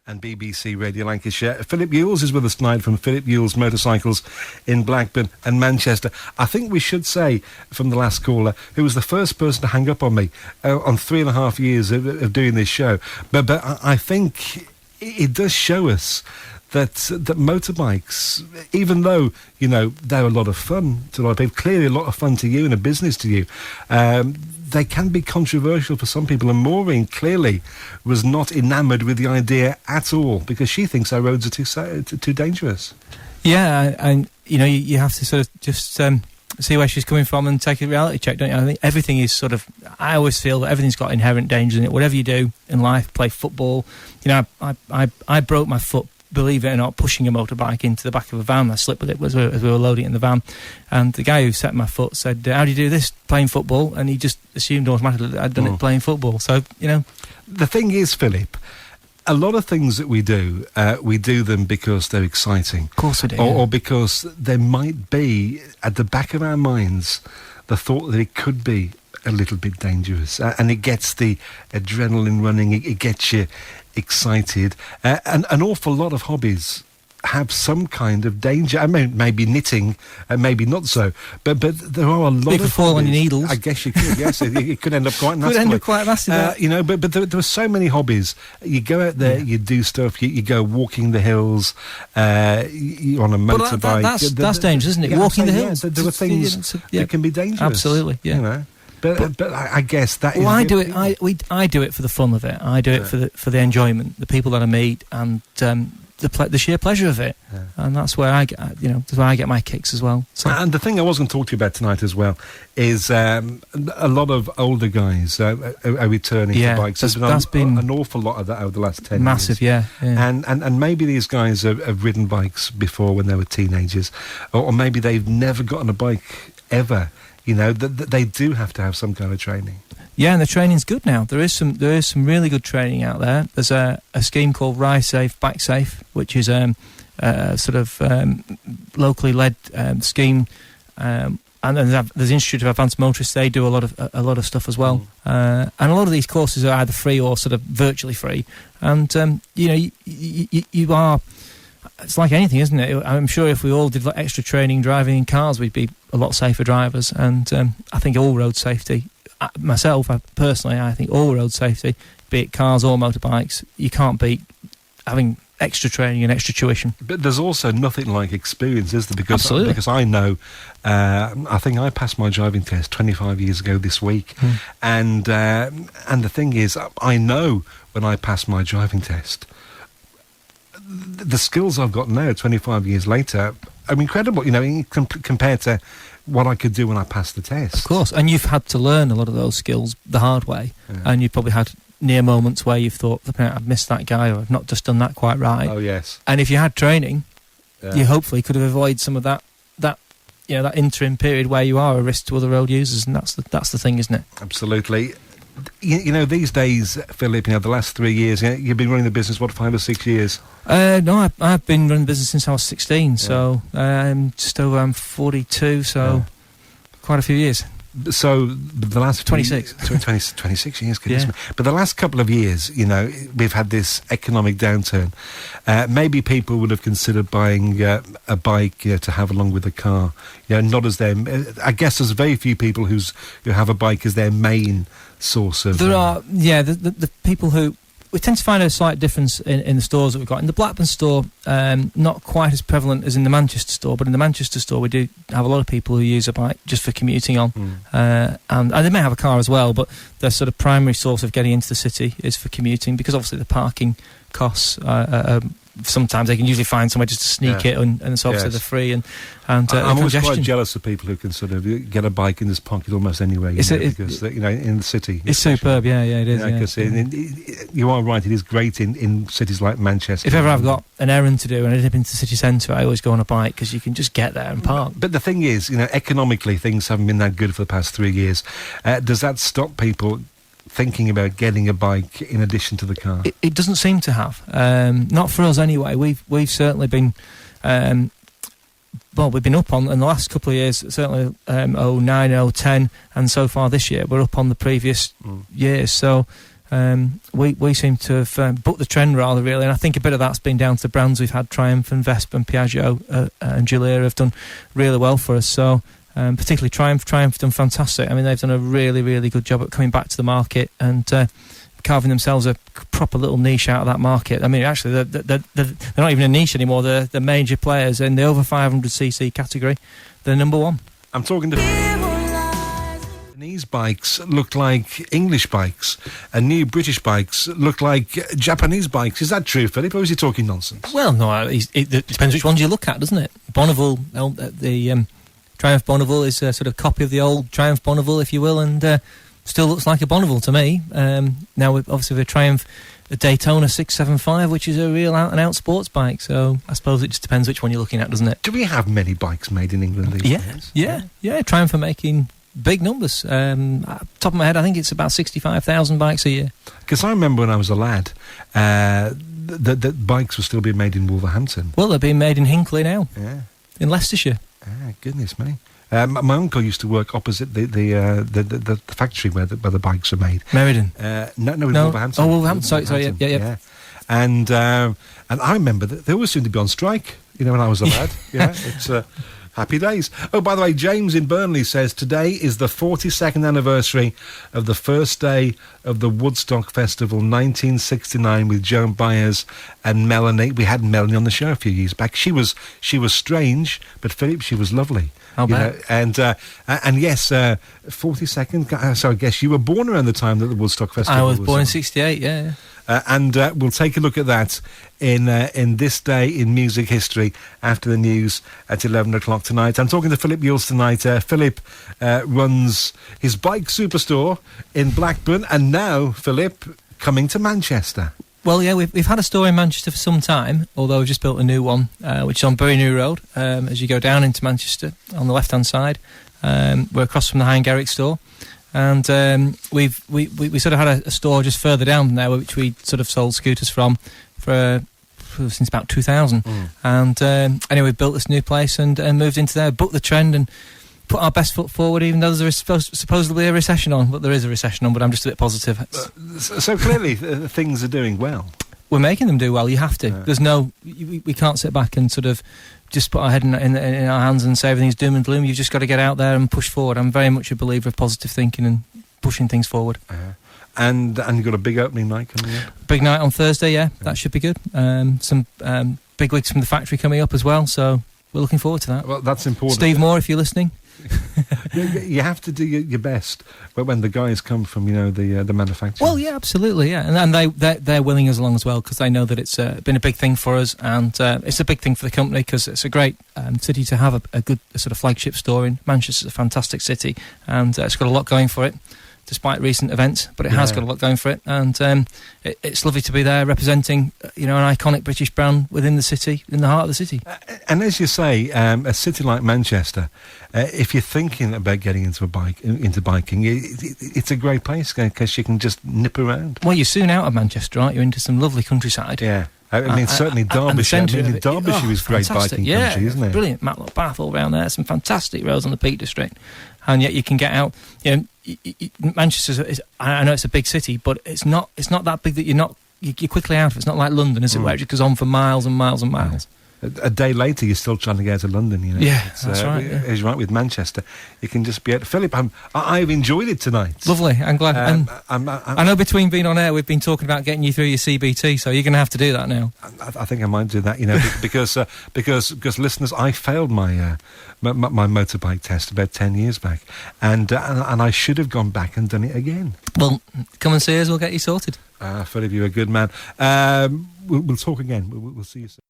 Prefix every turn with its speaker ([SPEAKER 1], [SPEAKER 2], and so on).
[SPEAKER 1] and BBC Radio Lancashire. Philip Youles is with us tonight from Philip Youles Motorcycles in Blackburn and Manchester. I think we should say from the last caller, who was the first person to hang up on me on 3.5 years of doing this show. But I think it does show us that motorbikes, even though, you know, they're a lot of fun to a lot of people, clearly a lot of fun to you and a business to you, they can be controversial for some people. And Maureen clearly was not enamoured with the idea at all, because she thinks our roads are too dangerous. Yeah,
[SPEAKER 2] and you know, you have to sort of just see where she's coming from and take a reality check, don't you? I think everything is sort of, I always feel that everything's got inherent danger in it. Whatever you do in life, play football, you know, I broke my foot, believe it or not, pushing a motorbike into the back of a van. I slipped with it as we were loading it in the van, and the guy who set my foot said, how do you do this? Playing football? And he just assumed automatically that I'd done it playing football. So, you know.
[SPEAKER 1] The thing is, Philip, a lot of things that we do them because they're exciting.
[SPEAKER 2] Of course we do.
[SPEAKER 1] Or because there might be, at the back of our minds, the thought that it could be a little bit dangerous. And it gets the adrenaline running, it gets you excited. And an awful lot of hobbies have some kind of danger. I mean, maybe knitting, maybe not so, but there are a lot
[SPEAKER 2] you
[SPEAKER 1] of
[SPEAKER 2] could fall on your needles.
[SPEAKER 1] I guess you could. Yes, it could end up quite nasty.
[SPEAKER 2] Could end up quite nasty.
[SPEAKER 1] You know, but there are so many hobbies. You go out there, you do stuff. You go walking the hills. You're on a motorbike.
[SPEAKER 2] That's dangerous, isn't it? Walking the hills.
[SPEAKER 1] There are things that can be dangerous.
[SPEAKER 2] Absolutely. Yeah.
[SPEAKER 1] You know. But I guess that is.
[SPEAKER 2] Well, I do it. I do it for the fun of it. I do it for the enjoyment, the people that I meet, and the sheer pleasure of it. Yeah. And that's where that's where I get my kicks as well. So.
[SPEAKER 1] And the thing I was going to talk to you about tonight as well is a lot of older guys are returning to bikes. There's been an awful lot of that over the last 10 years.
[SPEAKER 2] Massive, yeah.
[SPEAKER 1] And maybe these guys have ridden bikes before when they were teenagers, or maybe they've never gotten a bike ever. You know, they do have to have some kind of training.
[SPEAKER 2] Yeah, and the training's good now. There is some really good training out there. There's a scheme called Ride Safe, Bike Safe, which is a sort of locally led scheme. And then there's the Institute of Advanced Motorists. They do a lot of stuff as well. And a lot of these courses are either free or sort of virtually free. And you know, you are. It's like anything, isn't it? I'm sure if we all did extra training driving in cars, we'd be a lot safer drivers. And I think all road safety, myself, personally, I think all road safety, be it cars or motorbikes, you can't beat having extra training and extra tuition. But
[SPEAKER 1] there's also nothing like experience, is there? Because I know, I think I passed my driving test 25 years ago this week. And the thing is, I know when I passed my driving test, the skills I've got now, 25 years later, are incredible, you know, compared to what I could do when I passed the test.
[SPEAKER 2] Of course, and you've had to learn a lot of those skills the hard way, and you've probably had near moments where you've thought, I've missed that guy, or I've not just done that quite right.
[SPEAKER 1] Oh, yes.
[SPEAKER 2] And if you had training, you hopefully could have avoided some of that you know, that interim period where you are a risk to other road users, and that's the thing, isn't it?
[SPEAKER 1] Absolutely. You know, these days, Philip, you know, the last 3 years, you've been running the business, 5 or 6 years?
[SPEAKER 2] No, I've been running the business since I was 16, so just over, I'm 42, so quite a few years.
[SPEAKER 1] So the last
[SPEAKER 2] 26.
[SPEAKER 1] 26 years, goodness me. But the last couple of years, you know, we've had this economic downturn. Maybe people would have considered buying a bike to have along with a car. You know, not as their. I guess there's very few people who have a bike as their main source of.
[SPEAKER 2] There are, the people who. We tend to find a slight difference in the stores that we've got. In the Blackburn store, not quite as prevalent as in the Manchester store, but in the Manchester store we do have a lot of people who use a bike just for commuting on. And they may have a car as well, but their sort of primary source of getting into the city is for commuting, because obviously the parking costs sometimes they can usually find somewhere just to sneak it, and it's obviously they're free. And
[SPEAKER 1] I'm always quite jealous of people who can sort of get a bike in this pocket almost anywhere, because you know, in the city.
[SPEAKER 2] It's superb, it is.
[SPEAKER 1] Because you are right, it is great in cities like Manchester.
[SPEAKER 2] If ever I've got an errand to do and I dip into the city centre, I always go on a bike, because you can just get there and park.
[SPEAKER 1] But the thing is, you know, economically things haven't been that good for the past 3 years. Does that stop people thinking about getting a bike in addition to the car?
[SPEAKER 2] It doesn't seem to have. Not for us anyway. We've certainly been we've been up on, in the last couple of years, certainly 09, 010, and so far this year we're up on the previous years. So we seem to have bucked the trend rather, really, and I think a bit of that's been down to the brands we've had. Triumph and Vespa and Piaggio and Giulia have done really well for us, so particularly Triumph have done fantastic. I mean, they've done a really, really good job at coming back to the market and carving themselves a proper little niche out of that market. I mean, actually, they're not even a niche anymore. They're the major players in the over 500cc category. They're number one.
[SPEAKER 1] I'm talking to... Japanese bikes look like English bikes, and new British bikes look like Japanese bikes. Is that true, Philip, or is he talking nonsense?
[SPEAKER 2] Well, no, it depends which ones you look at, doesn't it? Bonneville, the Triumph Bonneville is a sort of copy of the old Triumph Bonneville, if you will, and still looks like a Bonneville to me. Now, obviously, the Triumph Daytona 675, which is a real out-and-out sports bike, so I suppose it just depends which one you're looking at, doesn't it?
[SPEAKER 1] Do we have many bikes made in England these days?
[SPEAKER 2] Yeah. Triumph are making big numbers. Top of my head, I think it's about 65,000 bikes a year.
[SPEAKER 1] Because I remember when I was a lad, that bikes were still being made in Wolverhampton.
[SPEAKER 2] Well, they're being made in Hinckley now.
[SPEAKER 1] Yeah.
[SPEAKER 2] In Leicestershire.
[SPEAKER 1] Ah, goodness me. My uncle used to work opposite the factory where the bikes are made.
[SPEAKER 2] Meriden.
[SPEAKER 1] No, Wolverhampton.
[SPEAKER 2] Oh, Wolverhampton. Sorry, yeah.
[SPEAKER 1] And I remember that they always seemed to be on strike. You know, when I was a lad. Yeah, it's happy days. Oh, by the way, James in Burnley says today is the 42nd anniversary of the first day of the Woodstock Festival, 1969, with Joan Byers and Melanie. We had Melanie on the show a few years back. She was strange, but Philip, she was lovely.
[SPEAKER 2] I'll bet.
[SPEAKER 1] And yes, 42nd. So I guess you were born around the time that the Woodstock Festival
[SPEAKER 2] was born in 68. Yeah.
[SPEAKER 1] And we'll take a look at that in this day in music history after the news at 11 o'clock tonight. I'm talking to Philip Youles tonight. Philip runs his bike superstore in Blackburn, and now, Philip, coming to Manchester.
[SPEAKER 2] Well, yeah, we've had a store in Manchester for some time, although we've just built a new one, which is on Bury New Road. As you go down into Manchester, on the left-hand side, we're across from the Hein Garrick store. And we sort of had a store just further down there, which we sort of sold scooters from since about 2000. And anyway, we built this new place and moved into there, booked the trend and put our best foot forward, even though there's supposedly a recession on. But there is a recession on, but I'm just a bit positive.
[SPEAKER 1] So clearly things are doing well.
[SPEAKER 2] We're making them do well. You have to.
[SPEAKER 1] Yeah.
[SPEAKER 2] There's we can't sit back and sort of just put our head in our hands and say everything's doom and gloom. You've just got to get out there and push forward. I'm very much a believer of positive thinking and pushing things forward.
[SPEAKER 1] And you've got a big opening night coming up?
[SPEAKER 2] Big night on Thursday, yeah. That should be good. Some big wigs from the factory coming up as well, so we're looking forward to that.
[SPEAKER 1] Well, that's important.
[SPEAKER 2] Steve Moore, if you're listening.
[SPEAKER 1] You have to do your best when the guys come from, the manufacturer.
[SPEAKER 2] Well, yeah, absolutely, yeah, and they're willing us along as well, because they know that it's been a big thing for us, and it's a big thing for the company, because it's a great city to have a good sort of flagship store in. Manchester's a fantastic city, and it's got a lot going for it, despite recent events, but it has got a lot going for it, and it's lovely to be there representing, an iconic British brand within the city, in the heart of the city.
[SPEAKER 1] And as you say, a city like Manchester, if you're thinking about getting into biking, it's a great place because you can just nip around.
[SPEAKER 2] Well, you're soon out of Manchester, aren't you? Into some lovely countryside.
[SPEAKER 1] Yeah. I mean, certainly Derbyshire. Derbyshire is great biking country, isn't it?
[SPEAKER 2] Brilliant. Matlock Bath all around there. Some fantastic roads on the Peak District. And yet you can get out. Manchester I know it's a big city, but it's not that big that you're quickly out of it. It's not like London, is it, where it just goes on for miles and miles and miles.
[SPEAKER 1] A day later, you're still trying to get out of London,
[SPEAKER 2] Yeah, that's right. Yeah.
[SPEAKER 1] As right with Manchester, you can just be out. Philip, I've enjoyed it tonight.
[SPEAKER 2] Lovely, I'm glad. I know between being on air, we've been talking about getting you through your CBT, so you're going to have to do that now.
[SPEAKER 1] I think I might do that, because listeners, I failed my motorbike test about 10 years back, and I should have gone back and done it again.
[SPEAKER 2] Well, come and see us, we'll get you sorted.
[SPEAKER 1] Philip, you're a good man. We'll talk again. We'll see you soon.